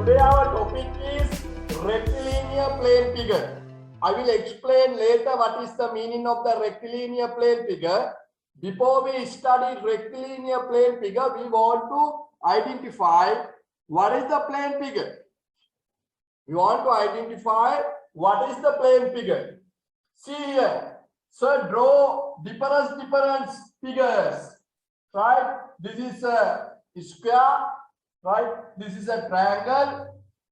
Today our topic is rectilinear plane figure. I will explain later what is the meaning of the rectilinear plane figure. Before we study rectilinear plane figure, we want to identify what is the plane figure. We want to identify what is the plane figure. See here, so draw different figures, right? This is a square, right? This is a triangle.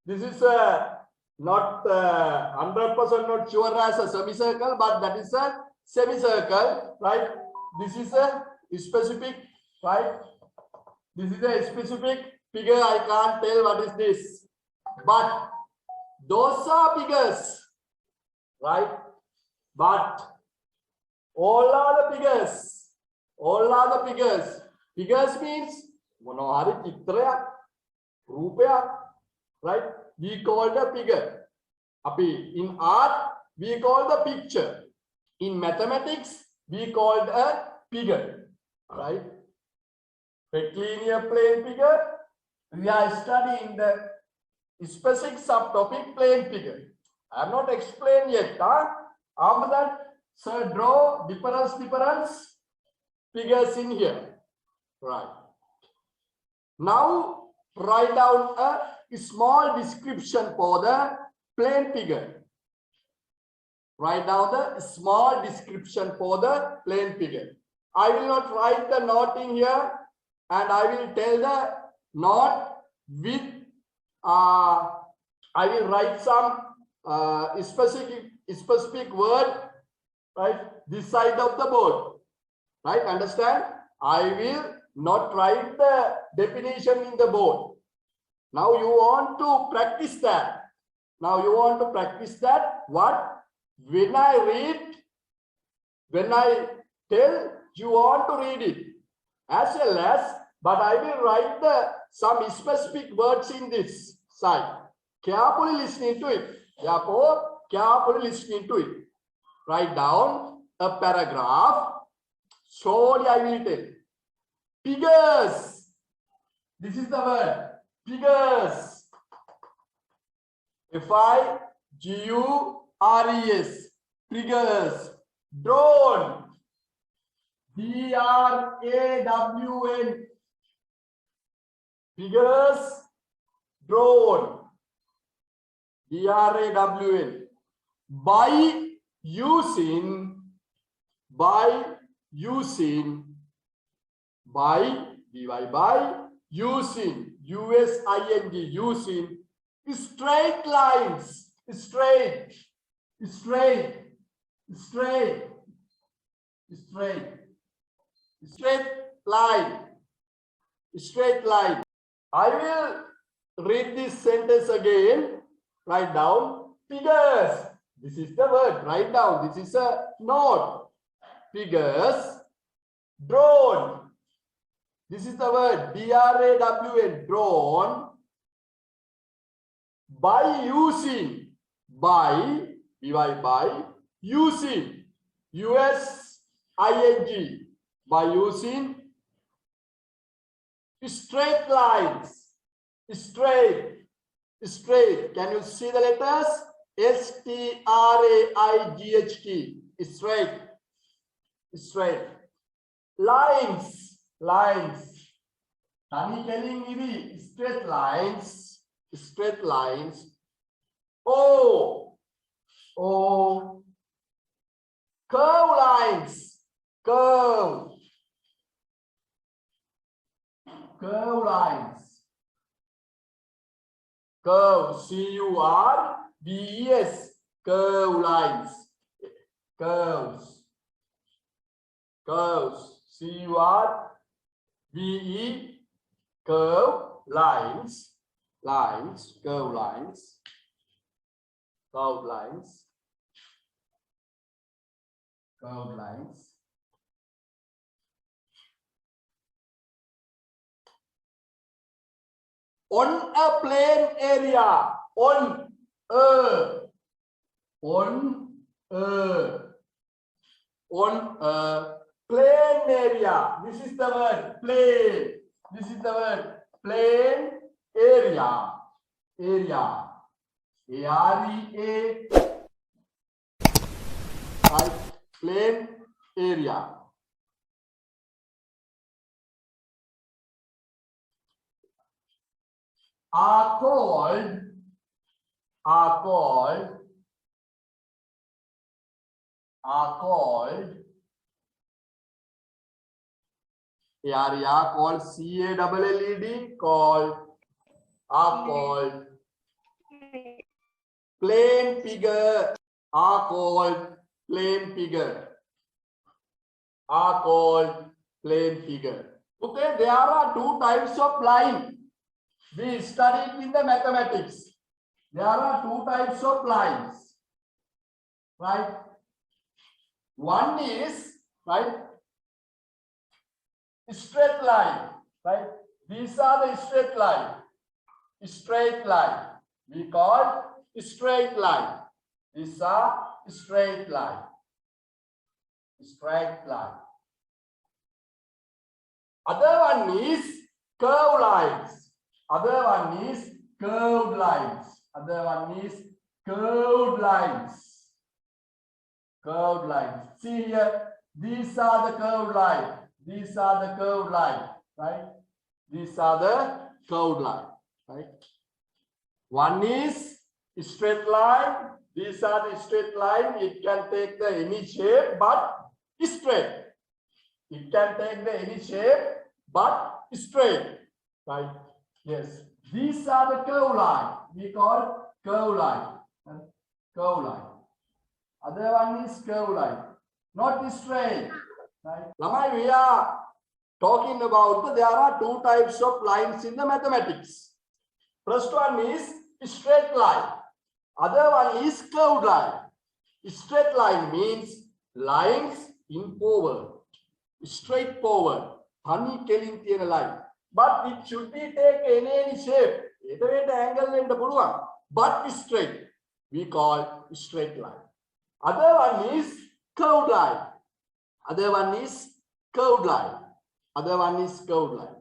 This is a not 100% not sure as a semicircle, but that is a semicircle, right? This is a specific, right? This is a specific figure. I can't tell what is this, but those are figures, right? But all are the figures. All are the figures. Figures means monohari chitraya, rupaya, right? We call the figure. In art, we call the picture. In mathematics, we call a figure, right? Rectilinear plane figure. We are studying the specific subtopic plane figure. I have not explained yet. After that, so draw different figures in here. Right. Now write down a small description for the plane figure. Write down the small description for the plane figure. I will not write the note in here, and I will tell the note with I will write some specific word, right, this side of the board, right? Understand? I will not write the definition in the board. Now you want to practice that. Now you want to practice that. What? When I read, when I tell, you want to read it as well as, but I will write some specific words in this side. Carefully listening to it. Therefore, carefully listening to it. Write down a paragraph. Slowly I will tell. Figures. This is the word. Figures. F-I-G-U-R-E-S. Figures. Drawn. D-R-A-W-N. Figures. Drawn. D-R-A-W-N. By using U-S-I-N-G, using straight lines, straight line. I will read this sentence again. Write down figures. This is the word. Write down. This is a note. Figures. Drawn. This is the word. D-R-A-W-N. Drawn. By using. By. Using. U-S-I-N-G. By using straight lines. Straight. Can you see the letters? S-T-R-A-I-G-H-T. Straight. Lines. Tani telling me straight lines. Oh. Curve lines. Curve lines. Curve, C-U-R-V-E-S, curve lines. Curves, C-U-R-V-E, curve lines. Curve lines. On a plane area. On a plane area. This is the word plane. Plane area. area. Area, right? Plain area. Are called area called CALLED are called plane figure. Are called plane figure. Are called plane figure. Okay, there are two types of line we studied in the mathematics. There are two types of lines, right? One is, right, straight line, right? These are the straight line. Straight line. We call straight line. These are straight line. Straight line. Other one is curved lines. Other one is curved lines. Other one is curved lines. Curved lines. See here, these are the curved line. These are the curved line, right? These are the curved line, right? One is straight line. These are the straight line. It can take the any shape, but straight. It can take the any shape, but straight, right? Yes. These are the curved line. We call curved line. Curved line. Other one is curved line, not straight. Right? Lamai, we are talking about there are two types of lines in the mathematics. First one is straight line. Other one is curved line. Straight line means lines in forward, straightforward, honey killing the line. But it should be take any shape. Either angle in the puluan, but straight. We call straight line. Other one is curved line. Other one is curved line. Other one is curved line.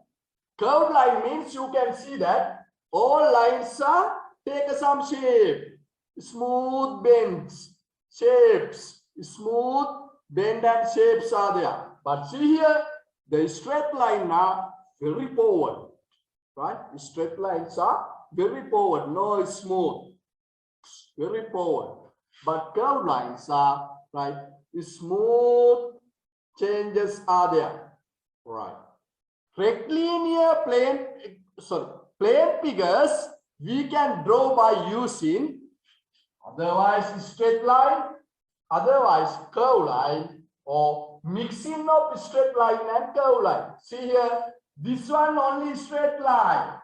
Curved line means you can see that all lines are take some shape. Smooth bends, shapes, smooth bend and shapes are there. But see here, the straight line are very forward, right? Straight lines are very forward, no smooth, very forward. But curved lines are right, smooth changes are there, right? Rectilinear plane figures we can draw by using otherwise straight line, otherwise curved line, or mixing of straight line and curved line. See here, this one only straight line,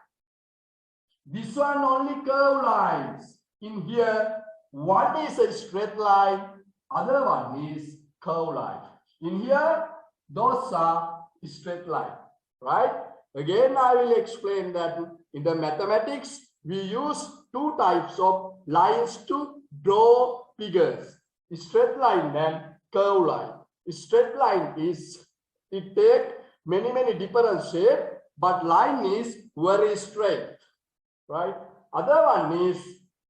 this one only curved lines. In here, one is a straight line, other one is curved line. In here, those are straight line, right? Again, I will explain that in the mathematics, we use two types of lines to draw figures, straight line and curved line. Straight line is, it take many different shape, but line is very straight, right? Other one is,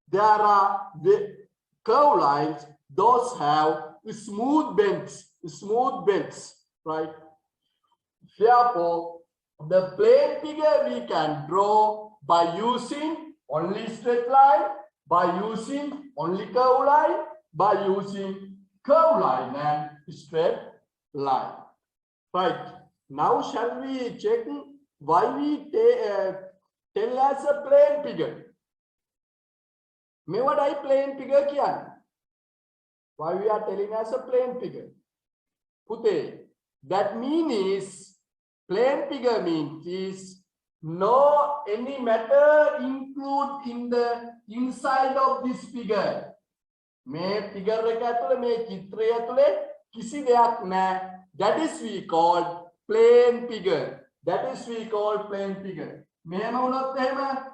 there are the curved lines, those have smooth bends, right? Therefore, the plane figure we can draw by using only straight line, by using only curved line, by using curved line and straight line. Right. Now shall we check why we tell as a plane figure? What I plane figure kiyan? Why we are telling as a plane figure? Pute, that means plane figure means is no any matter include in the inside of this figure. Me figure එක ඇතුලේ මේ චිත්‍රය ඇතුලේ කිසි දෙයක් නැහැ. That is we call plane figure. That is we call plane figure. මෙහෙම වුණොත් එහෙම,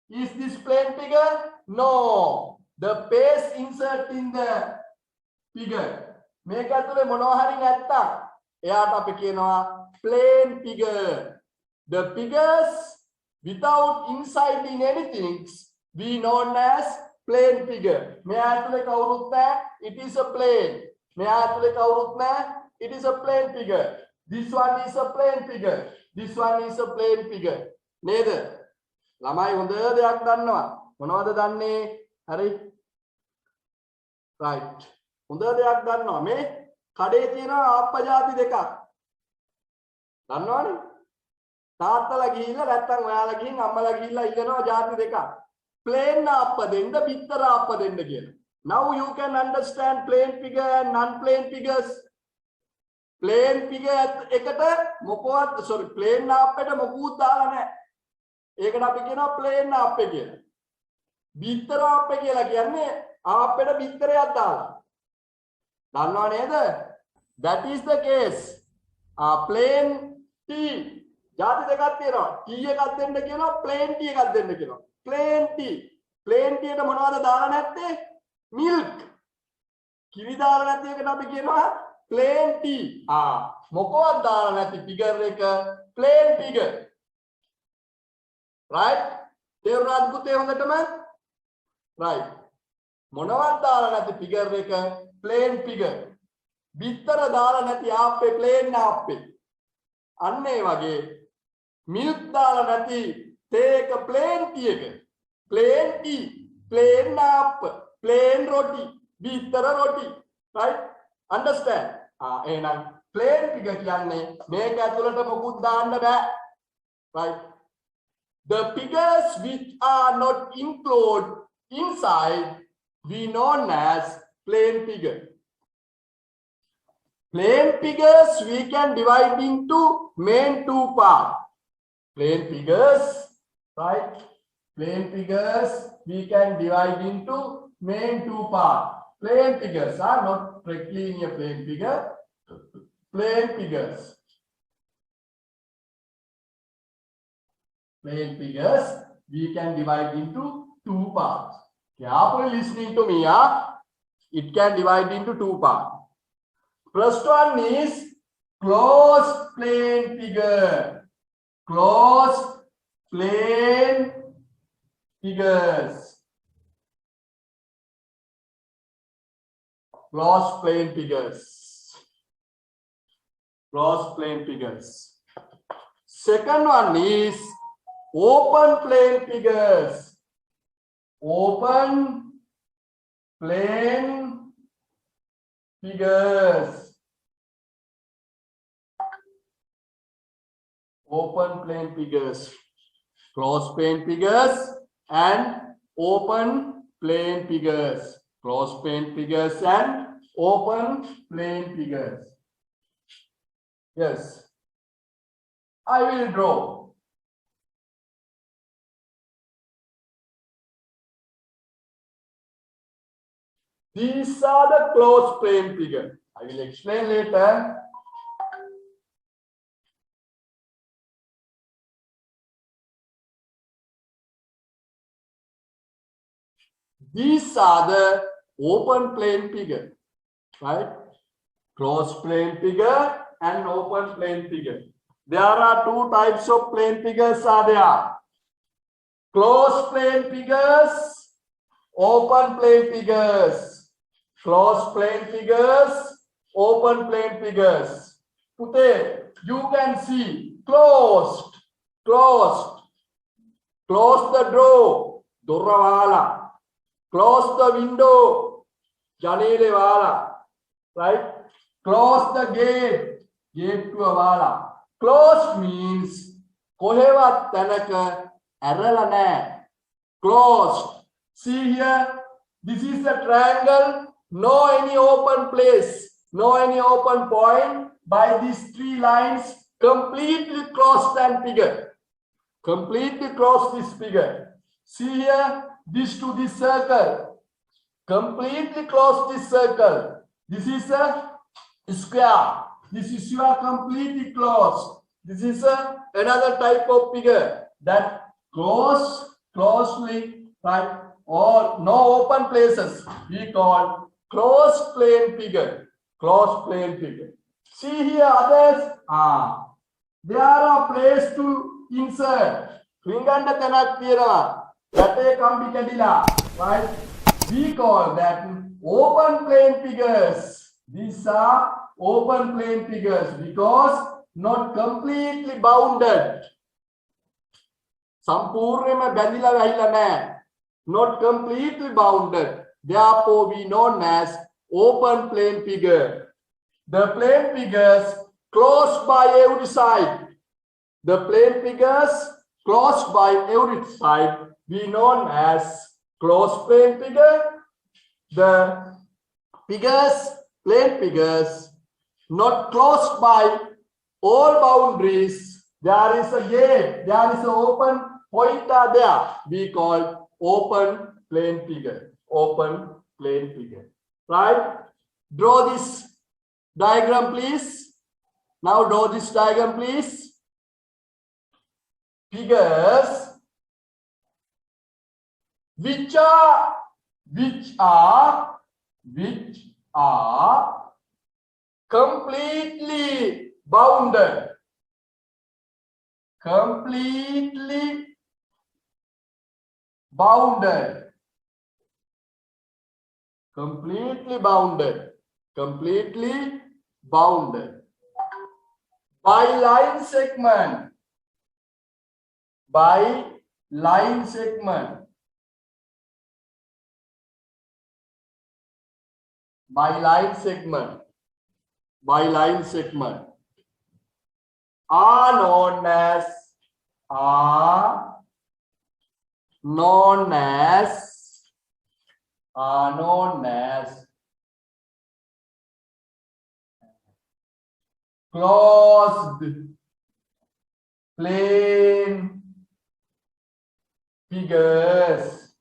is this plane figure? No. The face insert in the figure. මේක ඇතුලේ මොනවා හරි නැත්තම් එයාට අපි කියනවා plane figure. The figures without inciting anything, we known as plane figure. It is a plane. It is a plane figure. This one is a plane figure. This one is a plane figure. Neither. ළමයි හොඳ දෙයක් දන්නවා. මොනවද දන්නේ? හරි. right. හොඳ දෙයක් දන්නවා. මේ කඩේ තියෙන ආප්ප ಜಾති දෙකක්. දන්නවනේ? තාත්තලා ගිහිල්ලා නැත්තම් ඔයාලා ගිහින් අම්මලා ගිහිල්ලා ඉගෙනනවා ಜಾති දෙකක්. plane ආප්ප දෙන්න, බිත්තර ආප්ප දෙන්න කියලා. Now you can understand plane figure and non-plane figures. Plane figure එකට මොකවත් sorry plane ආප්පෙට මොකුත් දාලා නැහැ. ඒකට අපි කියනවා plane ආප්පේ කියලා. බිත්තර ආප්පේ කියලා කියන්නේ ආප්පෙට බිත්තරයක් දාලා. දන්නව නේද? That is the case. plane T ಜಾති දෙකක් තියෙනවා. T එකක් දෙන්න කියනවා, plane T එකක් දෙන්න කියනවා. plane T. plane T එකට මොනවද දාලා නැත්තේ? milk. කිරි දාලා නැති එකට අපි කියනවා plane T. මොකවත් දාලා නැති figure එක plane figure. right? තේරුණාද පුතේ හොඳටම? right. මොනවත් දාලා නැති figure එක plane figure. බිත්තර දාලා නැති ආප්පේ plane ආප්පේ. අන්න ඒ වගේ milk දාලා නැති තේ එක plane tea එක. plane tea, plane ආප්ප, plane roti, බිත්තර roti. right? understand? එහෙනම් plane figure කියන්නේ මේක ඇතුළට මොකුත් දාන්න බෑ. right? The figures which are not included inside we known as plane figure. Plane figures we can divide into main two parts. Plane figures, right? Plane figures we can divide into main two parts. Plane figures are not rectilinear plane figure. Plane figures. Plane figures we can divide into two parts. Carefully listening to me, it can divide into two parts. First one is closed plane figure. Closed plane figures. Closed plane figures. Closed plane figures. Second one is open plane figures. Open plane figures. Open plane figures. Closed plane figures and open plane figures. Closed plane figures and open plane figures. Yes. I will draw. These are the closed plane figure. I will explain later. These are the open plane figure, right? Closed plane figure and open plane figure. There are two types of plane figures are there. Closed plane figures, open plane figures. Closed plane figures, open plane figures. Pute, you can see closed, closed. Close the door, doravala. Close the window, janele wala. Right? Close the gate, gate to wala. Closed means kohevat tanaka arala naha. Closed. See here, this is a triangle. No any open place, no any open point. By these three lines, completely closed and figure. Completely close this figure. See here, this to this circle. Completely close this circle. This is a square. This is your completely closed. This is another type of figure that close closely, right? Or no open places. We call closed plane figure. Closed plane figure. See here others. There are place to insert. රිංගන්න තැනක් තියෙනවා. ගැටේ කම්බි කැඩිලා. Right? We call that open plane figures. These are open plane figures because not completely bounded. සම්පූර්ණයෙන්ම බැඳිලා වැහිලා නැහැ. Not completely bounded. Therefore, we known as open plane figure. The plane figures closed by every side. The plane figures closed by every side we known as closed plane figure. The figures, plane figures, not closed by all boundaries. There is a gate, there is an open pointer there. We call open plane figure. Open plane figure. Right? Draw this diagram, please. Now draw this diagram, please. Figures which are completely bounded. Completely bounded. Completely bounded. Completely bounded. By line segment. By line segment. By line segment. By line segment. Are known as closed plane figures.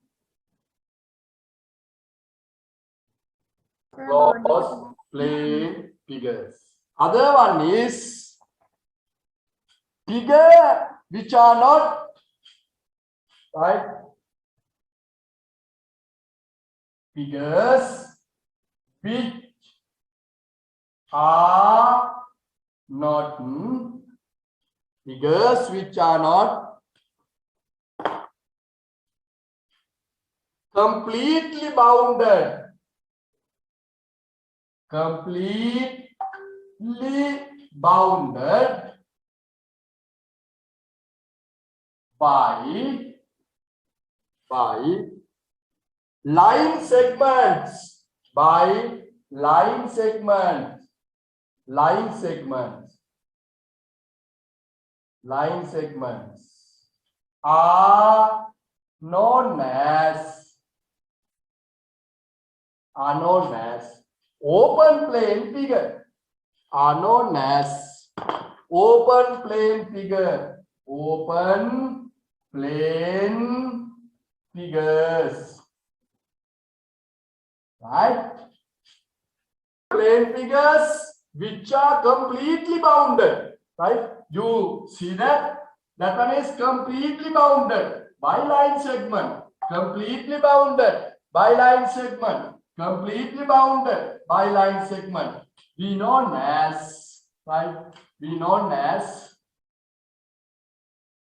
Closed plane figures. Other one is figure which are not, right? Figures which are not, figures which are not completely bounded. Completely bounded by line segments. By line segments. Line segments. Line segments are known as open plane figure. Are known as open plane figure. Open plane figures. Right? Plane figures which are completely bounded. Right? You see that? That one is completely bounded by line segment. Completely bounded by line segment. Completely bounded by line segment. We known as, right? We known as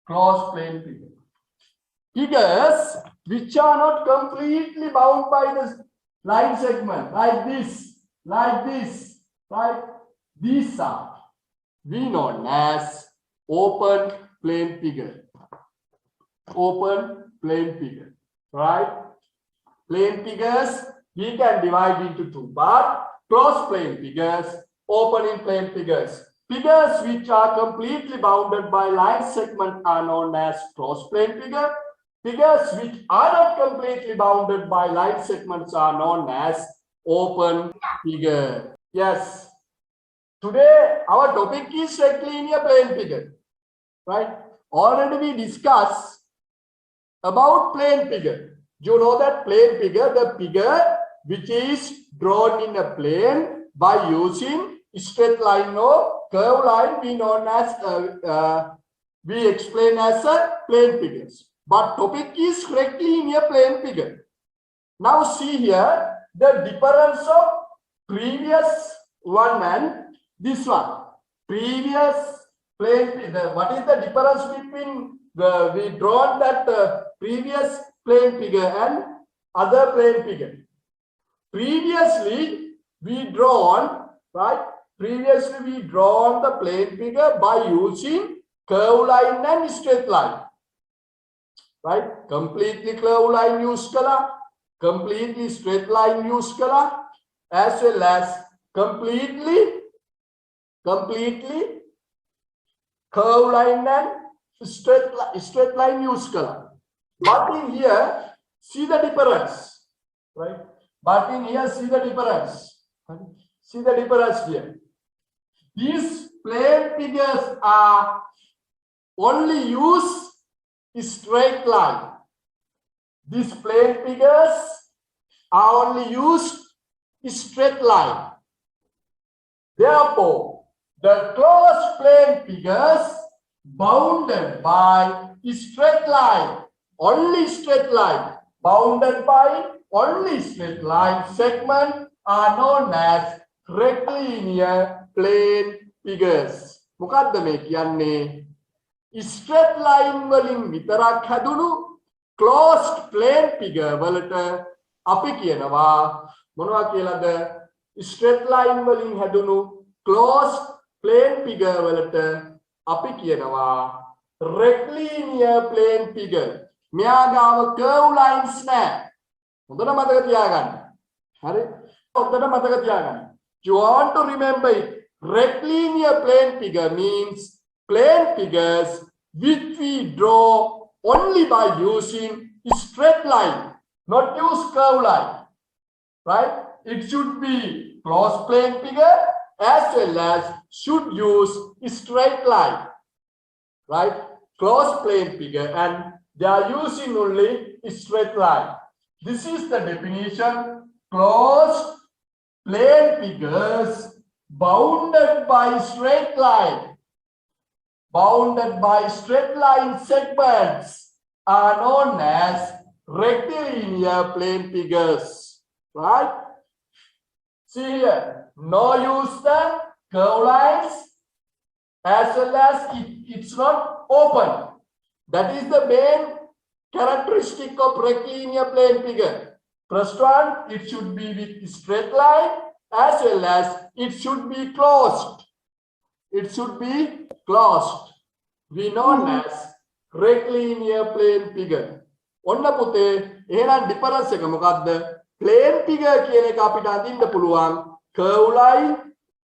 closed plane figure. Figures which are not completely bound by the line segment, like this, right? These are we known as open plane figure. Open plane figure, right? Plane figures we can divide into two parts: closed plane figures, open plane figures. Figures which are completely bounded by line segment are known as closed plane figure. Figures which are not completely bounded by line segments are known as open figure. Yes. Today our topic is rectilinear plane figure. Right? Already we discussed about plane figure. You know that plane figure, the figure which is drawn in a plane by using straight line or curve line, we known as we explain as a plane figures. But topic is rectilinear plane figure. Now see here the difference of previous one and this one. Previous plane figure. What is the difference between we drawn that previous plane figure and other plane figure. Previously we drawn, right? Previously we drawn the plane figure by using curve line and straight line. Right? Completely curve line use color, completely straight line use color, as well as completely curve line and straight line use color. But in here, see the difference, right? But in here, see the difference. See the difference here. These plane figures are only use straight line. These plane figures are only used straight line. Therefore, the closed plane figures bounded by straight line, only straight line, bounded by only straight line segment are known as rectilinear plane figures. මොකද්ද මේ කියන්නේ? Straight line වලින් විතරක් හැදුණු closed plane figure වලට අපි කියනවා මොනවා කියලාද? Straight line වලින් හැදුණු closed plane figure වලට අපි කියනවා rectilinear plane figure. මෙයා ගාව curve lines නැහැ. හොඳට මතක තියාගන්න. හරි? හොඳට මතක තියාගන්න. You want to remember it. Rectilinear plane figure means plane figures which we draw only by using straight line, not use curve line. Right? It should be closed plane figure as well as should use straight line. Right? Closed plane figure and they are using only straight line. This is the definition. Closed plane figures bounded by straight line. Bounded by straight line segments are known as rectilinear plane figures. Right? See here, no use the curve lines as well as it's not open. That is the main characteristic of rectilinear plane figure. First one, it should be with straight line as well as it should be closed. It should be closed. We known as rectilinear plane figure. ඔන්න පුතේ එහෙනම් difference එක මොකද්ද? Plane figure කියන එක අපිට අඳින්න පුළුවන් curve line,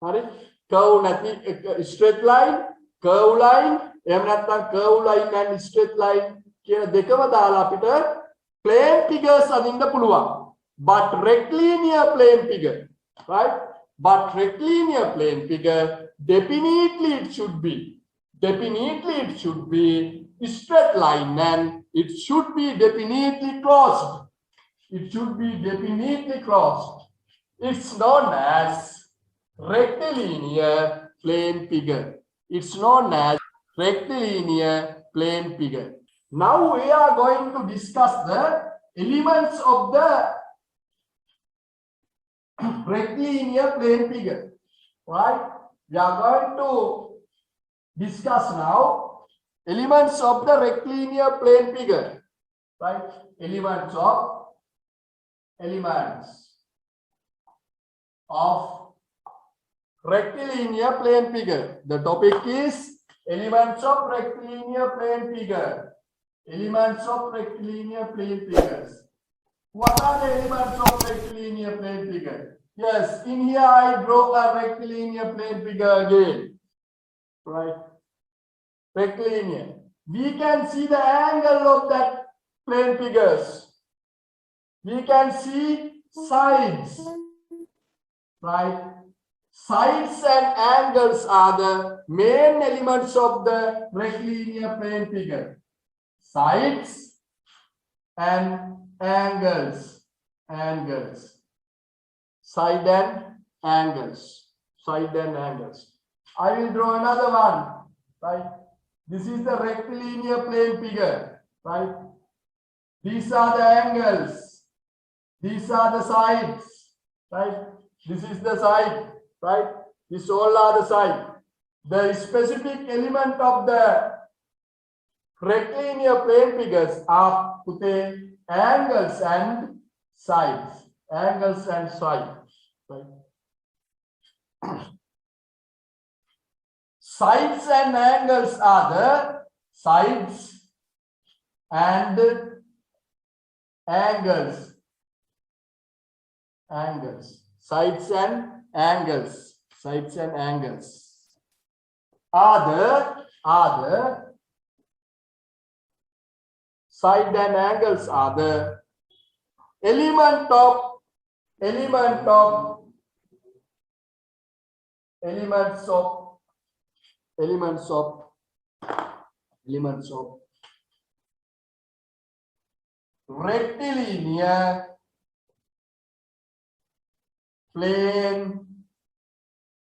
හරි? Curve නැති straight line, curve line, එහෙම නැත්නම් curve line and straight line කියන දෙකම දාලා අපිට plane figures අඳින්න පුළුවන්. But rectilinear plane figure, right? But rectilinear plane figure definitely it should be straight line and it should be definitely closed. It should be definitely closed. It's known as rectilinear plane figure. It's known as rectilinear plane figure. Now we are going to discuss the elements of the rectilinear plane figure. Right? We are going to discuss now elements of the rectilinear plane figure. Right? Elements of rectilinear plane figure. The topic is elements of rectilinear plane figure. Elements of rectilinear plane figures. What are the elements of rectilinear plane figure? Yes, in here I draw a rectilinear plane figure again. Right? Rectilinear. We can see the angle of that plane figures. We can see sides. Right? Sides and angles are the main elements of the rectilinear plane figure. Sides and angles. Side and angles. I will draw another one. Right? This is the rectilinear plane figure. Right? These are the angles. These are the sides. Right? This is the side. Right? These all are the side. The specific element of the rectilinear plane figures are angles and sides. Angles and sides. Right? Sides and angles are the sides and angles. Angles. Sides and angles. Sides and angles are the side and angles are the elements of rectilinear plane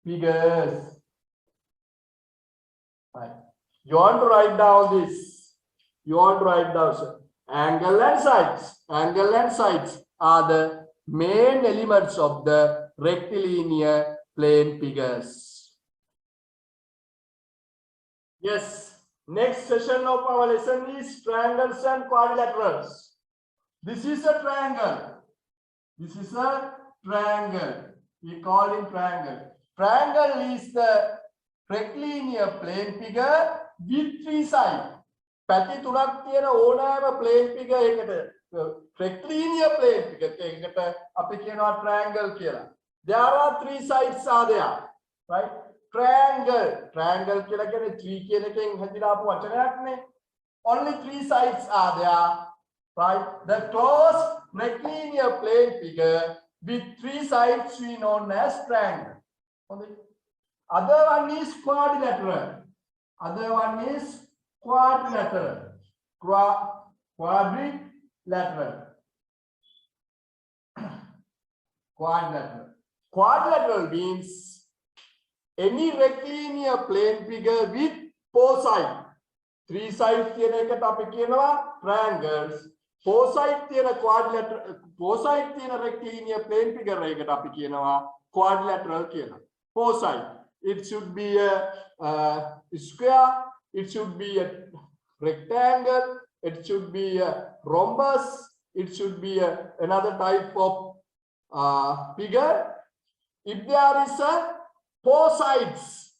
figures. Right. You want to write down this. You want to write down, sir. Angle and sides. Angle and sides are the main elements of the rectilinear plane figures. Yes. Next session of our lesson is triangles and quadrilaterals. This is a triangle. This is a triangle. We call it triangle. Triangle is the rectilinear plane figure with three sides. පැති තුනක් තියෙන ඕනෑම plane figure එකකට rectilinear plane figure එකකට අපි කියනවා triangle කියලා. There are three sides are there. Right? Triangle. Triangle කියලා කියන්නේ three කියන එකෙන් හැදිලා ආපු වචනයක් නේ. Only three sides are there. Right? The closed rectilinear plane figure with three sides we known as triangle. Okay. Other one is quadrilateral. Other one is quadrilateral. Quadrilateral. Quadrilateral. Quadrilateral means any rectilinear plane figure with four sides. Three sides තියෙන එකට අපි කියනවා triangles. Four sides තියෙන quadrilateral, four sides තියෙන rectilinear plane figure එකකට අපි කියනවා quadrilateral කියලා. Four sides. It should be a square. It should be a rectangle. It should be a rhombus. It should be another type of figure. If there is a four sides,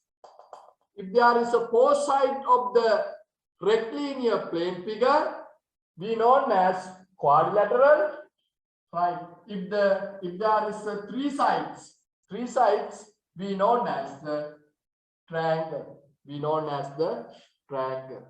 if there is a four side of the rectilinear plane figure, we known as quadrilateral. Right? If there is a three sides, we known as the triangle. We known as the triangle.